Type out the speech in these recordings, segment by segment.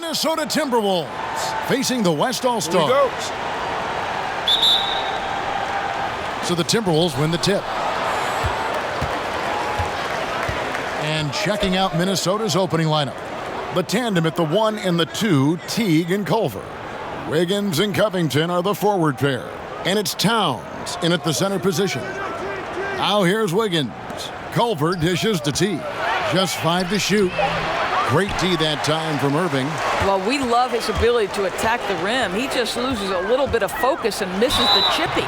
Minnesota Timberwolves facing the West All-Stars. So the Timberwolves win the tip. And checking out Minnesota's opening lineup. The tandem at the 1 and the 2, Teague and Culver. Wiggins and Covington are the forward pair. And it's Towns in at the center position. Now here's Wiggins. Culver dishes to Teague. Just 5 to shoot. Great D that time from Irving. Well, we love his ability to attack the rim. He just loses a little bit of focus and misses the chippy.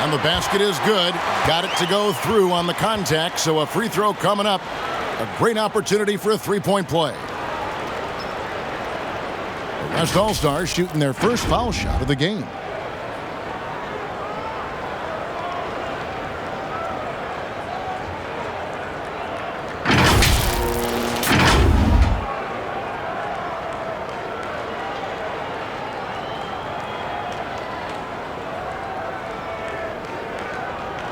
And the basket is good. Got it to go through on the contact, so a free throw coming up. A great opportunity for a three-point play. The West All-Stars shooting their first foul shot of the game.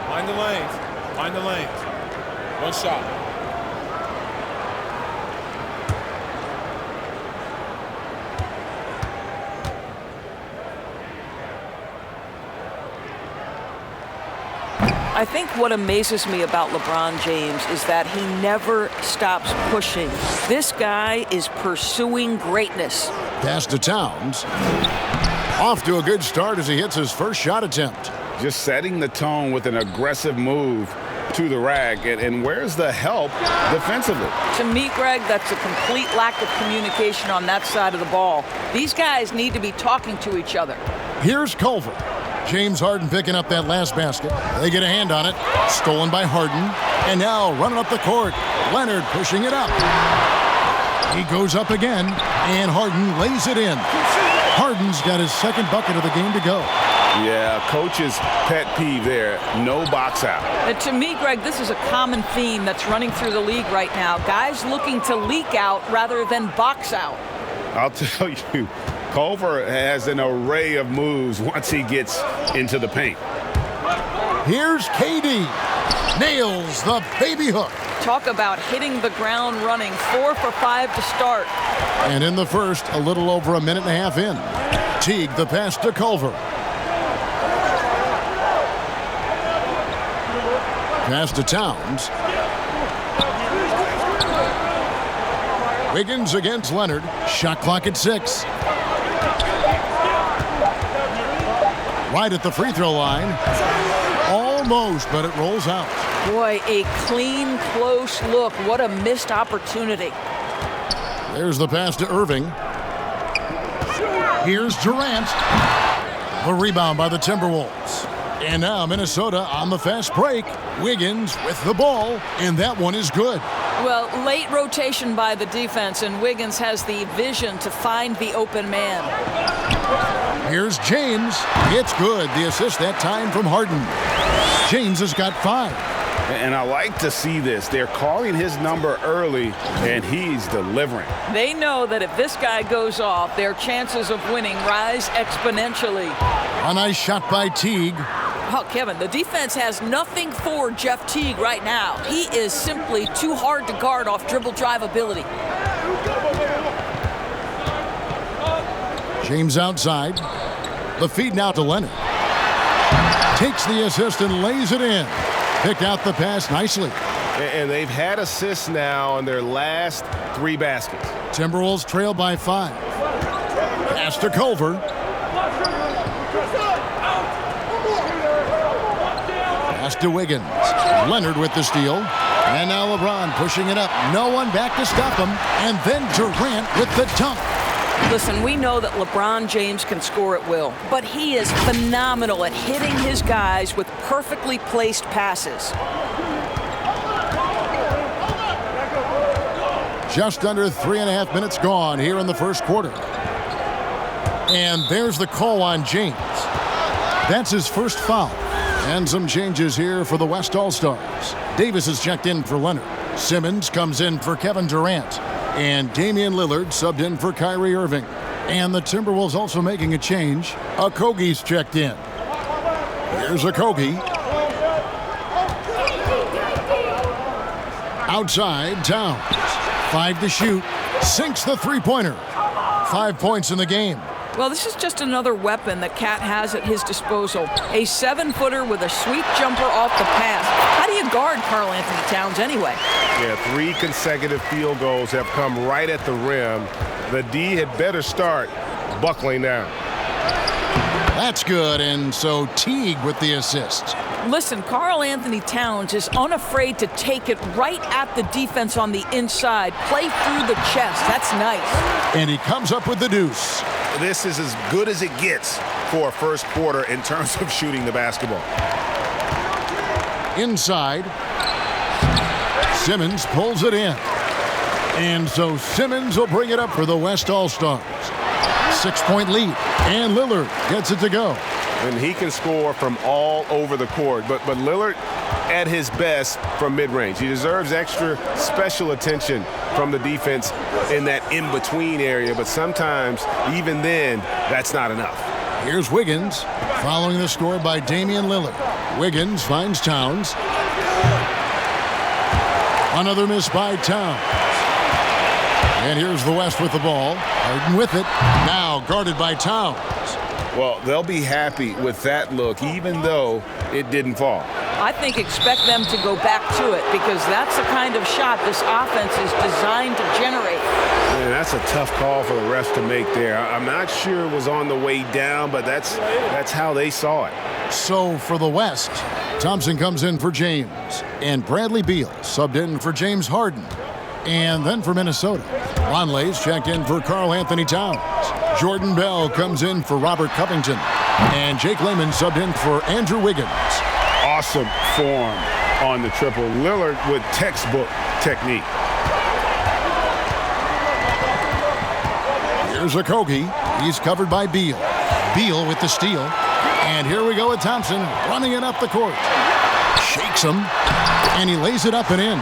Find the lanes. Find the lanes. One shot. I think what amazes me about LeBron James is that he never stops pushing. This guy is pursuing greatness. Pass to Towns. Off to a good start as he hits his first shot attempt. Just setting the tone with an aggressive move to the rack. And where's the help defensively? To me, Greg, that's a complete lack of communication on that side of the ball. These guys need to be talking to each other. Here's Culver. James Harden picking up that last basket. They get a hand on it. Stolen by Harden. And now running up the court. Leonard pushing it up. He goes up again. And Harden lays it in. Harden's got his second bucket of the game to go. Yeah, coach's pet peeve there. No box out. To me, Greg, this is a common theme that's running through the league right now. Guys looking to leak out rather than box out. I'll tell you, Culver has an array of moves once he gets into the paint. Here's KD. Nails the baby hook. Talk about hitting the ground running. 4 for 5 to start. And in the first, a little over a minute and a half in. Teague the pass to Culver. Pass to Towns. Wiggins against Leonard. Shot clock at 6. Right at the free throw line. Almost, but it rolls out. Boy, a clean, close look. What a missed opportunity. There's the pass to Irving. Here's Durant. The rebound by the Timberwolves. And now Minnesota on the fast break. Wiggins with the ball, and that one is good. Well, late rotation by the defense, and Wiggins has the vision to find the open man. Here's James. It's good. The assist that time from Harden. James has got 5. And I like to see this. They're calling his number early, and he's delivering. They know that if this guy goes off, their chances of winning rise exponentially. A nice shot by Teague. Oh, Kevin, the defense has nothing for Jeff Teague right now. He is simply too hard to guard off dribble drive ability. James outside. The feed now to Leonard. Takes the assist and lays it in. Picked out the pass nicely. And they've had assists now in their last 3 baskets. Timberwolves trail by 5. Pass to Culver. Pass to Wiggins. Leonard with the steal. And now LeBron pushing it up. No one back to stop him. And then Durant with the dunk. Listen, we know that LeBron James can score at will, but he is phenomenal at hitting his guys with perfectly placed passes. Just under 3.5 minutes gone here in the first quarter. And there's the call on James. That's his first foul. And some changes here for the West All-Stars. Davis is checked in for Leonard. Simmons comes in for Kevin Durant. And Damian Lillard subbed in for Kyrie Irving. And the Timberwolves also making a change. Okogie's checked in. Here's Okogie. Outside, Towns. 5 to shoot. Sinks the three-pointer. 5 points in the game. Well, this is just another weapon that Cat has at his disposal. A 7-footer with a sweet jumper off the pass. How do you guard Karl Anthony Towns anyway? Yeah, 3 consecutive field goals have come right at the rim. The D had better start buckling down. That's good, and so Teague with the assist. Listen, Karl Anthony Towns is unafraid to take it right at the defense on the inside, play through the chest. That's nice. And he comes up with the deuce. This is as good as it gets for a first quarter in terms of shooting the basketball. Inside. Simmons pulls it in. And so Simmons will bring it up for the West All-Stars. 6-point lead. And Lillard gets it to go. And he can score from all over the court. But Lillard at his best from mid-range. He deserves extra special attention from the defense in that in-between area. But sometimes, even then, that's not enough. Here's Wiggins following the score by Damian Lillard. Wiggins finds Towns. Another miss by Towns. And here's the West with the ball. Harden with it. Now guarded by Towns. Well, they'll be happy with that look, even though it didn't fall. I think expect them to go back to it because that's the kind of shot this offense is designed to generate. Man, that's a tough call for the refs to make there. I'm not sure it was on the way down, but that's how they saw it. So for the West, Thompson comes in for James. And Bradley Beal subbed in for James Harden. And then for Minnesota, Vonleh's checked in for Karl Anthony Towns. Jordan Bell comes in for Robert Covington. And Jake Layman subbed in for Andrew Wiggins. Awesome form on the triple. Lillard with textbook technique. Here's Okogie. He's covered by Beal. Beal with the steal. And here we go with Thompson running it up the court. Shakes him. And he lays it up and in.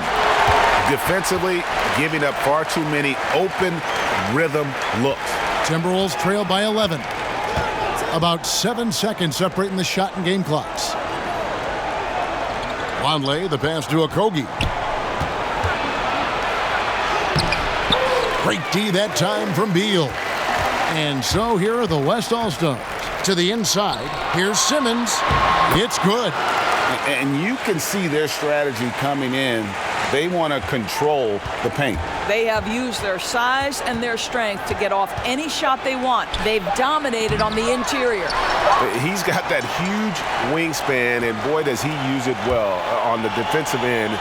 Defensively, giving up far too many open rhythm looks. Timberwolves trail by 11. About 7 seconds separating the shot and game clocks. Vonleh, the pass to Okogie. Great D that time from Beal. And so here are the West All-Stars. To the inside, here's Simmons. It's good. And you can see their strategy coming in. They want to control the paint. They have used their size and their strength to get off any shot they want. They've dominated on the interior. He's got that huge wingspan, and boy, does he use it well on the defensive end.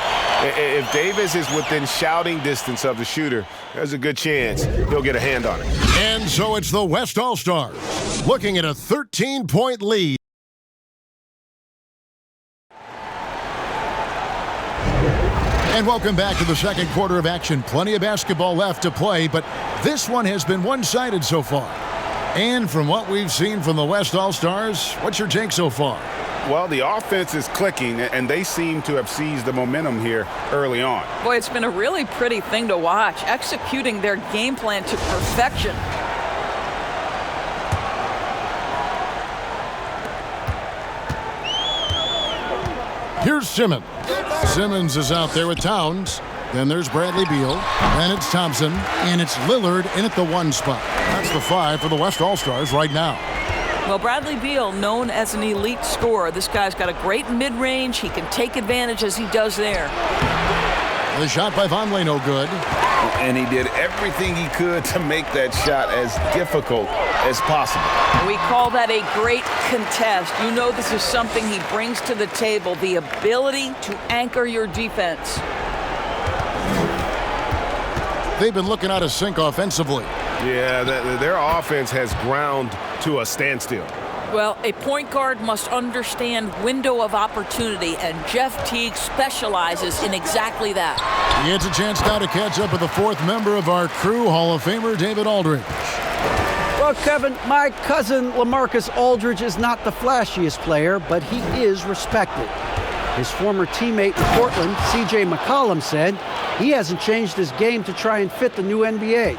If Davis is within shouting distance of the shooter, there's a good chance he'll get a hand on it. And so it's the West All-Stars looking at a 13-point lead. And welcome back to the second quarter of action. Plenty of basketball left to play, but this one has been one-sided so far. And from what we've seen from the West All-Stars, what's your take so far? Well, the offense is clicking, and they seem to have seized the momentum here early on. Boy, it's been a really pretty thing to watch, executing their game plan to perfection. Here's Simmons. Simmons is out there with Towns. Then there's Bradley Beal. Then it's Thompson. And it's Lillard in at the 1 spot. That's the 5 for the West All-Stars right now. Well, Bradley Beal, known as an elite scorer. This guy's got a great mid-range. He can take advantage as he does there. The shot by Vonleh no good. And he did everything he could to make that shot as difficult as possible. We call that a great contest. You know this is something he brings to the table, the ability to anchor your defense. They've been looking out of sync offensively. Yeah, their offense has ground to a standstill. Well, a point guard must understand window of opportunity, and Jeff Teague specializes in exactly that. He gets a chance now to catch up with the 4th member of our crew, Hall of Famer David Aldridge. Well, Kevin, my cousin LaMarcus Aldridge is not the flashiest player, but he is respected. His former teammate in Portland, C.J. McCollum, said he hasn't changed his game to try and fit the new NBA.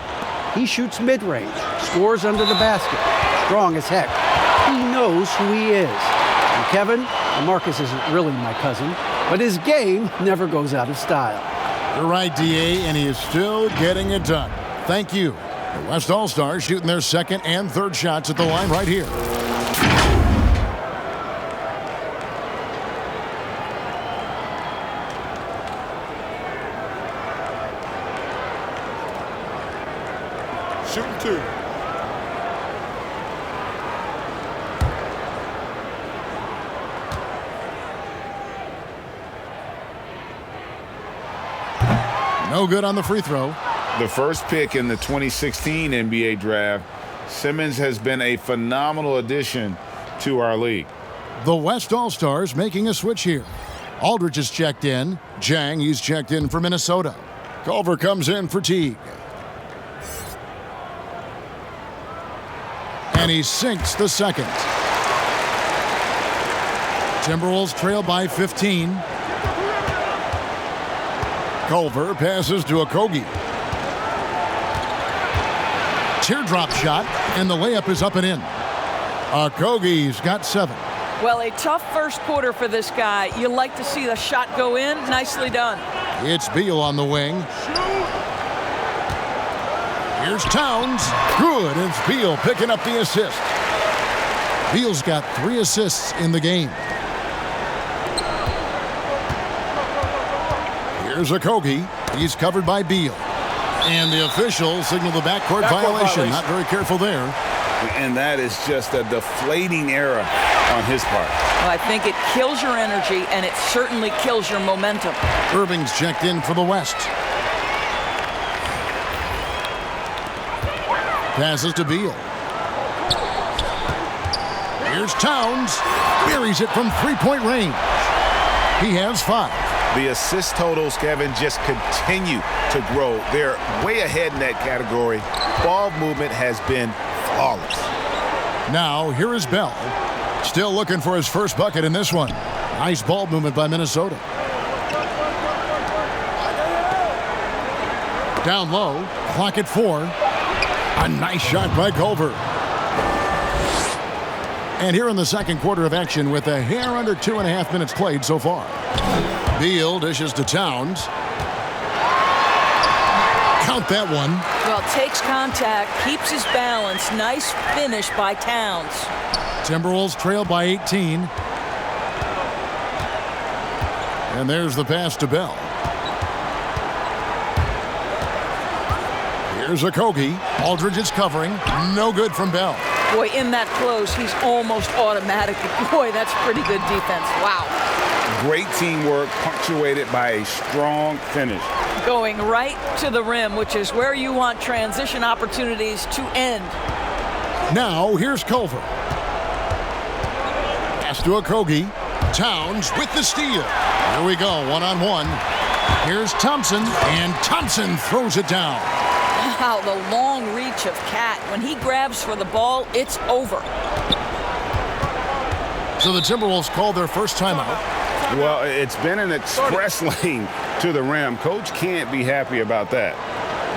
He shoots mid-range, scores under the basket, strong as heck. He knows who he is. And Kevin, LaMarcus isn't really my cousin, but his game never goes out of style. You're right, D.A., and he is still getting it done. Thank you. The West All-Stars shooting their second and third shots at the line right here. Shooting 2. No good on the free throw. The first pick in the 2016 NBA draft, Simmons has been a phenomenal addition to our league. The West All-Stars making a switch here. Aldridge is checked in. Jang, he's checked in for Minnesota. Culver comes in for Teague. And he sinks the second. Timberwolves trail by 15. Culver passes to Okogie. Teardrop shot, and the layup is up and in. Okogie's got 7. Well, a tough first quarter for this guy. You like to see the shot go in. Nicely done. It's Beal on the wing. Here's Towns. Good. It's Beal picking up the assist. Beal's got 3 assists in the game. Here's Okogie. He's covered by Beal. And the official signaled the backcourt violation. Not very careful there. And that is just a deflating error on his part. Well, I think it kills your energy, and it certainly kills your momentum. Irving's checked in for the West. Passes to Beal. Here's Towns. Buries it from three-point range. He has 5. The assist totals, Kevin, just continue to grow. They're way ahead in that category. Ball movement has been flawless. Now, here is Bell. Still looking for his first bucket in this one. Nice ball movement by Minnesota. Down low, clock at 4. A nice shot by Culver. And here in the second quarter of action with a hair under 2.5 minutes played so far. Beal dishes to Towns. Count that one. Well, takes contact, keeps his balance. Nice finish by Towns. Timberwolves trail by 18. And there's the pass to Bell. Here's Okogie. Aldridge is covering. No good from Bell. Boy, in that close, he's almost automatic. Boy, that's pretty good defense. Wow. Great teamwork punctuated by a strong finish. Going right to the rim, which is where you want transition opportunities to end. Now, here's Culver. Pass to Okogie. Towns with the steal. Here we go, one-on-one. Here's Thompson, and Thompson throws it down. Wow, the long reach of Cat. When he grabs for the ball, it's over. So the Timberwolves called their first timeout. Well, it's been an express lane to the rim. Coach can't be happy about that.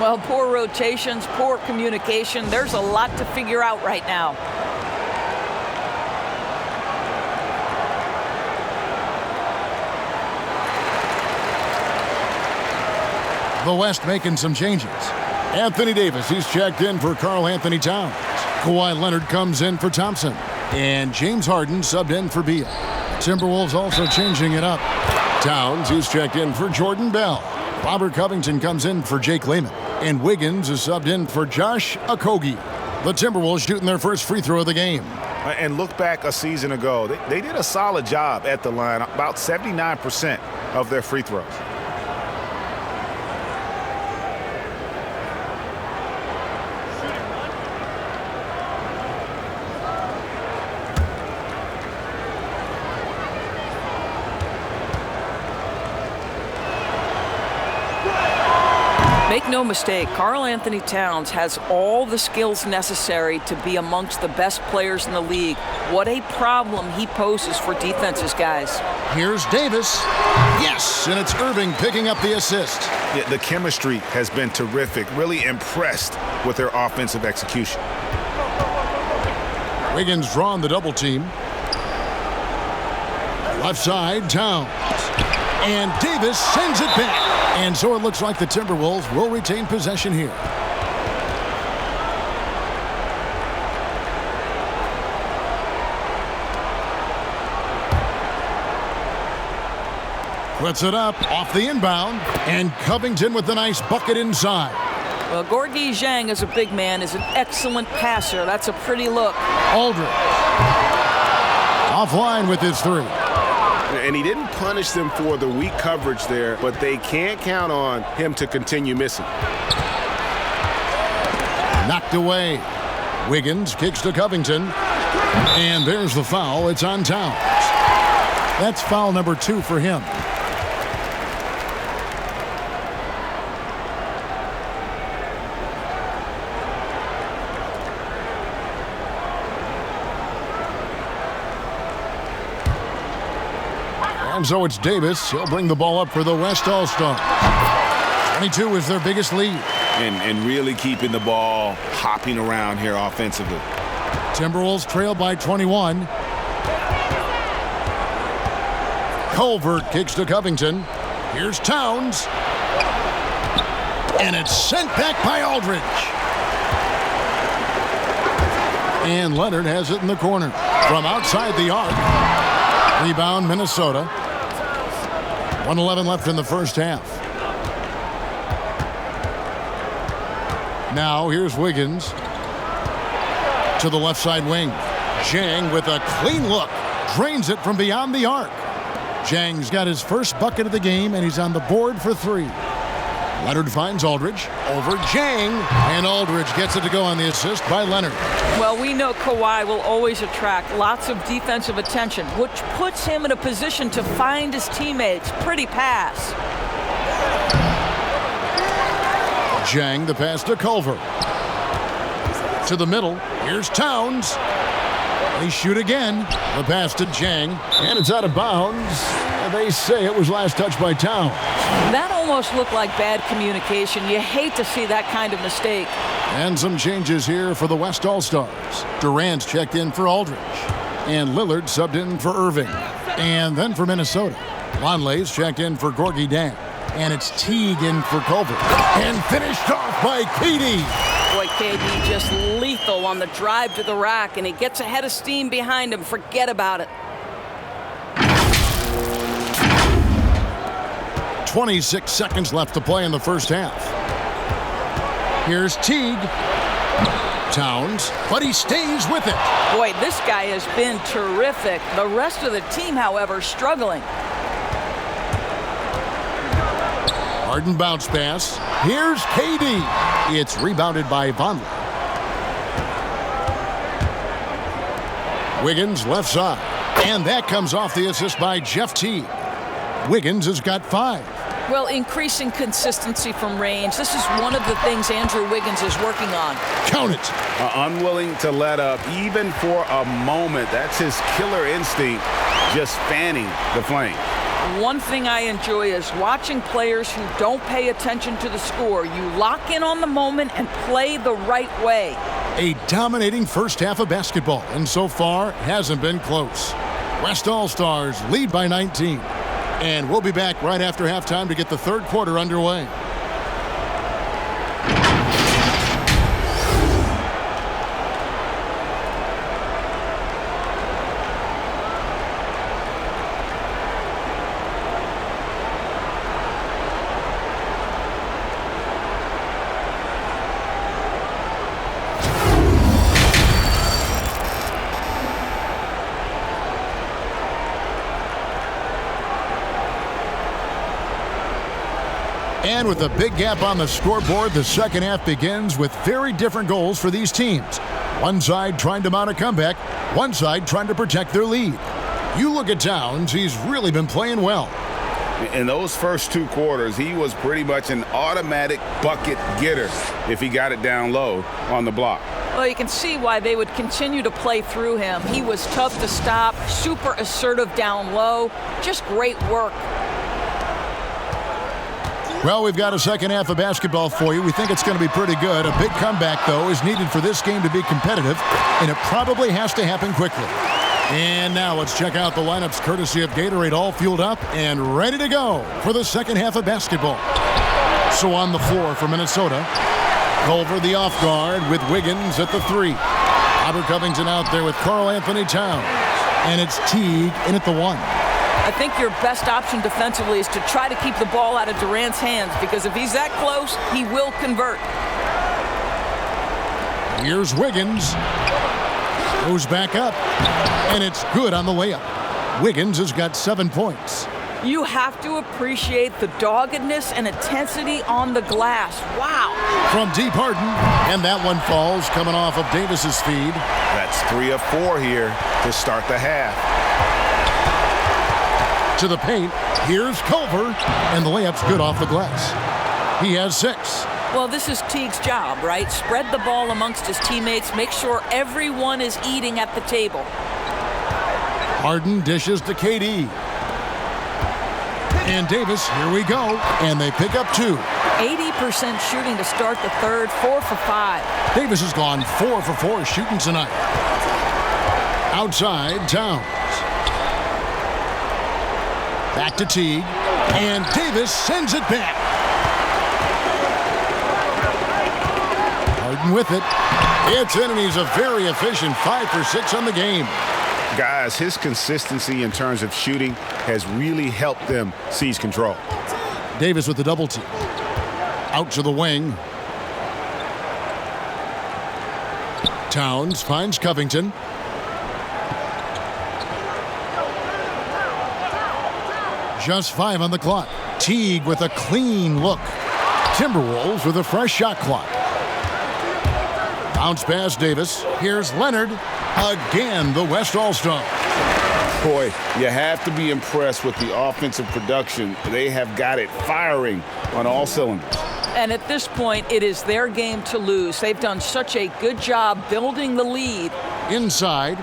Well, poor rotations, poor communication. There's a lot to figure out right now. The West making some changes. Anthony Davis, he's checked in for Karl Anthony Towns. Kawhi Leonard comes in for Thompson. And James Harden subbed in for Beal. Timberwolves also changing it up. Towns, he's checked in for Jordan Bell. Robert Covington comes in for Jake Layman. And Wiggins is subbed in for Josh Okogie. The Timberwolves shooting their first free throw of the game. And look back a season ago. They did a solid job at the line, about 79% of their free throws. Make no mistake, Karl Anthony Towns has all the skills necessary to be amongst the best players in the league. What a problem he poses for defenses, guys. Here's Davis. Yes, and it's Irving picking up the assist. Yeah, the chemistry has been terrific. Really impressed with their offensive execution. Wiggins drawn the double team. Left side, Towns. And Davis sends it back. And so it looks like the Timberwolves will retain possession here. Puts it up off the inbound, and Covington with the nice bucket inside. Well, Gorgui Dieng, as a big man, is an excellent passer. That's a pretty look. Aldridge offline with his three. And he didn't punish them for the weak coverage there, but they can't count on him to continue missing. Knocked away. Wiggins kicks to Covington. And there's the foul. It's on Towns. That's foul number 2 for him. And so it's Davis. He'll bring the ball up for the West All-Star. 22 is their biggest lead. And really keeping the ball hopping around here offensively. Timberwolves trail by 21. Culver kicks to Covington. Here's Towns. And it's sent back by Aldridge. And Leonard has it in the corner. From outside the arc. Rebound, Minnesota. 1:11 left in the first half. Now here's Wiggins to the left side wing. Dieng with a clean look. Drains it from beyond the arc. Dieng's got his first bucket of the game, and he's on the board for 3. Leonard finds Aldridge. Over Dieng. And Aldridge gets it to go on the assist by Leonard. Well, we know Kawhi will always attract lots of defensive attention, which puts him in a position to find his teammates. Pretty pass. Dieng, the pass to Culver. To the middle. Here's Towns. They shoot again. The pass to Dieng. And it's out of bounds. They say it was last touched by Towns. That almost looked like bad communication. You hate to see that kind of mistake. And some changes here for the West All-Stars. Durant's checked in for Aldridge. And Lillard subbed in for Irving. And then for Minnesota, Longley's checked in for Gorgui Dieng. And it's Teague in for Culver. And finished off by KD. Boy, KD just lethal on the drive to the rack, and he gets a head of steam behind him. Forget about it. 26 seconds left to play in the first half. Here's Teague. Towns, but he stays with it. Boy, this guy has been terrific. The rest of the team, however, struggling. Harden bounce pass. Here's KD. It's rebounded by Vonleh. Wiggins left side. And that comes off the assist by Jeff Teague. Wiggins has got 5. Well, increasing consistency from range. This is one of the things Andrew Wiggins is working on. Count it. Unwilling to let up even for a moment. That's his killer instinct, just fanning the flame. One thing I enjoy is watching players who don't pay attention to the score. You lock in on the moment and play the right way. A dominating first half of basketball, and so far hasn't been close. West All-Stars lead by 19. And we'll be back right after halftime to get the third quarter underway. And with a big gap on the scoreboard, the second half begins with very different goals for these teams. One side trying to mount a comeback, one side trying to protect their lead. You look at Towns, he's really been playing well. In those first 2 quarters, he was pretty much an automatic bucket getter if he got it down low on the block. Well, you can see why they would continue to play through him. He was tough to stop, super assertive down low, just great work. Well, we've got a second half of basketball for you. We think it's going to be pretty good. A big comeback, though, is needed for this game to be competitive, and it probably has to happen quickly. And now let's check out the lineups courtesy of Gatorade, all fueled up and ready to go for the second half of basketball. So on the floor for Minnesota, Culver the off guard with Wiggins at the 3. Robert Covington out there with Karl Anthony Towns. And it's Teague in at the 1. I think your best option defensively is to try to keep the ball out of Durant's hands, because if he's that close, he will convert. Here's Wiggins. Goes back up, and it's good on the layup. Wiggins has got 7 points. You have to appreciate the doggedness and intensity on the glass. Wow. From deep Harden, and that one falls coming off of Davis's feed. That's 3 of 4 here to start the half. To the paint, here's Culver, and the layup's good off the glass. He has 6. Well, this is Teague's job, right? Spread the ball amongst his teammates, make sure everyone is eating at the table. Harden dishes to KD. And Davis, here we go, and they pick up 2. 80% shooting to start the third, 4 for 5. Davis has gone 4 for 4 shooting tonight. Outside, Towns. Back to Teague, and Davis sends it back. Harden with it. It's in, and he's a very efficient 5 for 6 on the game. Guys, his consistency in terms of shooting has really helped them seize control. Davis with the double team. Out to the wing. Towns finds Covington. Just 5 on the clock. Teague with a clean look. Timberwolves with a fresh shot clock. Bounce pass Davis. Here's Leonard. Again, the West All-Star. Boy, you have to be impressed with the offensive production. They have got it firing on all cylinders. And at this point, it is their game to lose. They've done such a good job building the lead. Inside.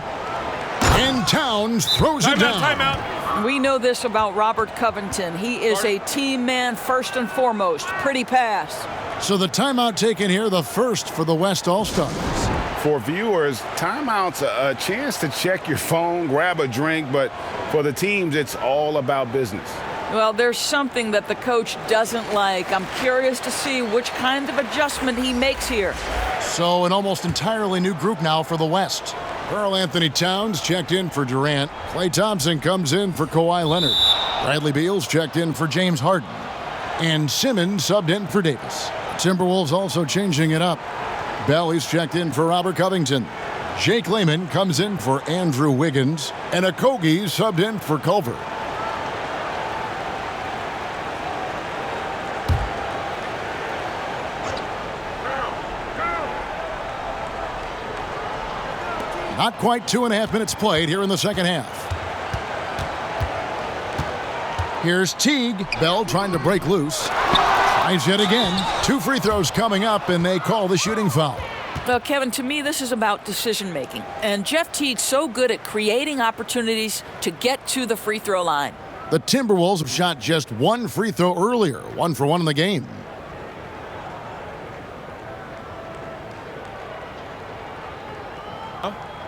And Towns throws it down. Timeout. We know this about Robert Covington. He is a team man first and foremost. Pretty pass. So the timeout taken here, the first for the West All-Stars. For viewers, timeout's a chance to check your phone, grab a drink, but for the teams, it's all about business. Well, there's something that the coach doesn't like. I'm curious to see which kind of adjustment he makes here. So an almost entirely new group now for the West. Karl Anthony Towns checked in for Durant. Klay Thompson comes in for Kawhi Leonard. Bradley Beal's checked in for James Harden. And Simmons subbed in for Davis. Timberwolves also changing it up. Belly's checked in for Robert Covington. Jake Layman comes in for Andrew Wiggins. And Okogie subbed in for Culver. Not quite 2.5 minutes played here in the second half. Here's Teague. Bell trying to break loose. Tries yet again. 2 free throws coming up, and they call the shooting foul. Well, Kevin, to me, this is about decision-making. And Jeff Teague's so good at creating opportunities to get to the free throw line. The Timberwolves have shot just 1 free throw earlier, 1 for 1 in the game.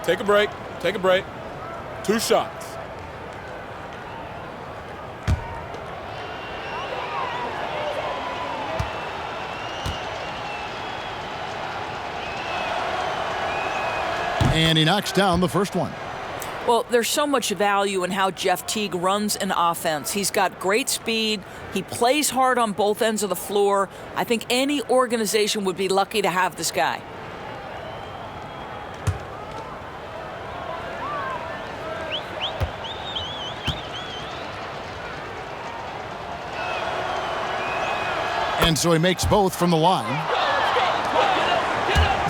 Take a break. Take a break. 2 shots. And he knocks down the first one. Well, there's so much value in how Jeff Teague runs an offense. He's got great speed. He plays hard on both ends of the floor. I think any organization would be lucky to have this guy. And so he makes both from the line.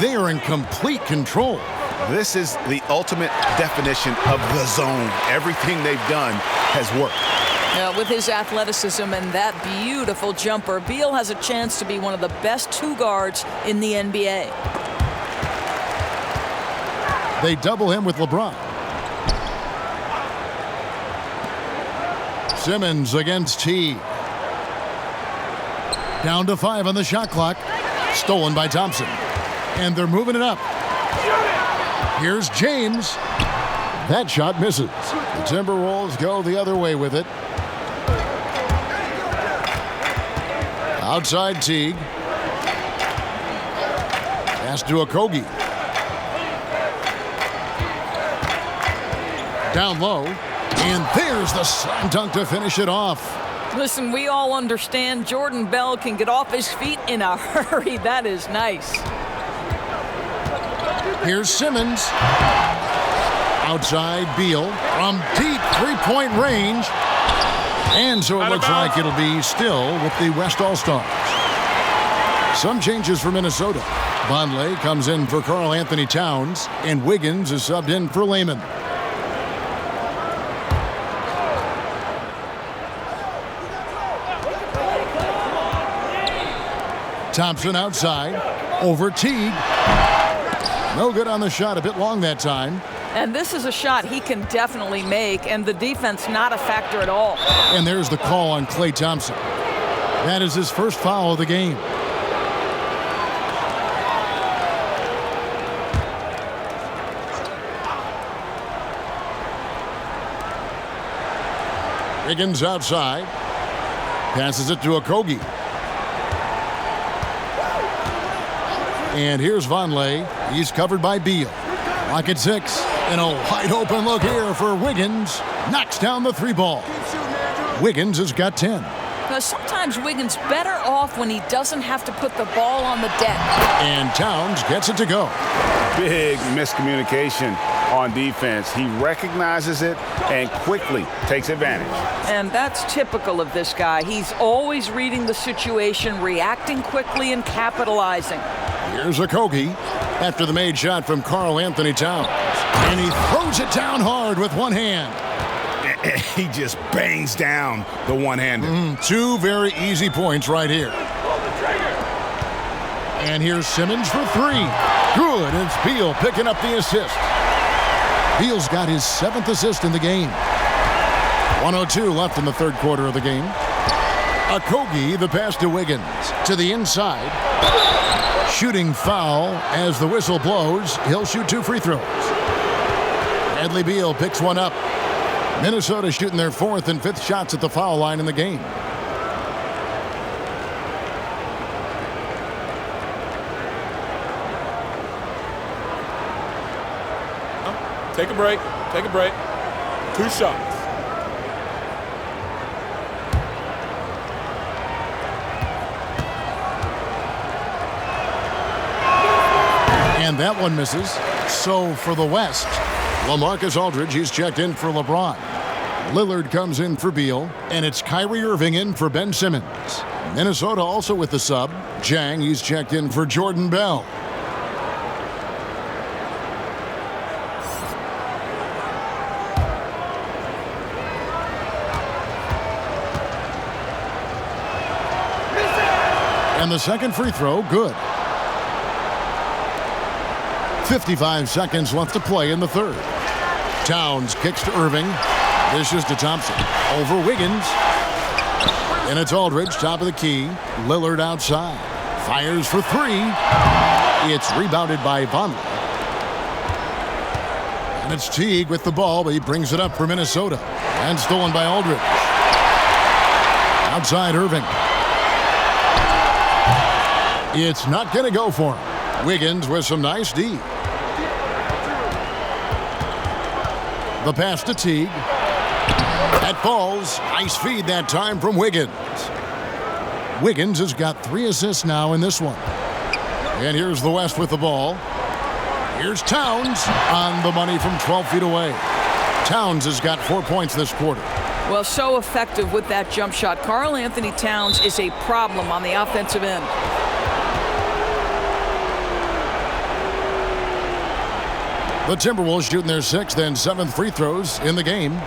They are in complete control. This is the ultimate definition of the zone. Everything they've done has worked. With his athleticism and that beautiful jumper, Beal has a chance to be one of the best 2 guards in the NBA. They double him with LeBron. Simmons against Teague. Down to 5 on the shot clock. Stolen by Thompson. And they're moving it up. Here's James. That shot misses. The Timberwolves go the other way with it. Outside Teague. Pass to Okogie. Down low. And there's the slam dunk to finish it off. Listen, we all understand Jordan Bell can get off his feet in a hurry. That is nice. Here's Simmons. Outside Beal from deep three-point range. And so it looks like it'll be still with the West All-Stars. Some changes for Minnesota. Vonleh comes in for Karl Anthony Towns, and Wiggins is subbed in for Lehman. Thompson outside, over Teague. No good on the shot, a bit long that time. And this is a shot he can definitely make, and the defense not a factor at all. And there's the call on Klay Thompson. That is his first foul of the game. Wiggins outside. Passes it to Okogie. And here's Vonleh. He's covered by Beal. Lock at 6. And a wide open look here for Wiggins. Knocks down the three ball. Wiggins has got 10. Now, sometimes Wiggins better off when he doesn't have to put the ball on the deck. And Towns gets it to go. Big miscommunication on defense. He recognizes it and quickly takes advantage. And that's typical of this guy. He's always reading the situation, reacting quickly, and capitalizing. Here's Okogie after the made shot from Karl Anthony Towns. And he throws it down hard with one hand. He just bangs down the one-hander. Two very easy points right here. And here's Simmons for three. Good, and it's Beal picking up the assist. Beal's got his 7th assist in the game. 1:02 left in the third quarter of the game. Okogie, the pass to Wiggins. To the inside. Shooting foul as the whistle blows. He'll shoot 2 free throws. Bradley Beal picks one up. Minnesota shooting their 4th and 5th shots at the foul line in the game. Take a break. Take a break. 2 shots. And that one misses. So for the West, LaMarcus Aldridge, he's checked in for LeBron. Lillard comes in for Beal, and it's Kyrie Irving in for Ben Simmons. Minnesota also with the sub. Jang, he's checked in for Jordan Bell. And the second free throw, good. 55 seconds left to play in the third. Towns kicks to Irving. Dishes to Thompson. Over Wiggins. And it's Aldridge, top of the key. Lillard outside. Fires for 3. It's rebounded by Vonleh. And it's Teague with the ball, but he brings it up for Minnesota. And stolen by Aldridge. Outside Irving. It's not going to go for him. Wiggins with some nice D. The pass to Teague. That falls. Nice feed that time from Wiggins. Wiggins has got 3 assists now in this one. And here's the West with the ball. Here's Towns on the money from 12 feet away. Towns has got 4 points this quarter. Well, so effective with that jump shot. Karl Anthony Towns is a problem on the offensive end. The Timberwolves shooting their 6th and 7th free throws in the game.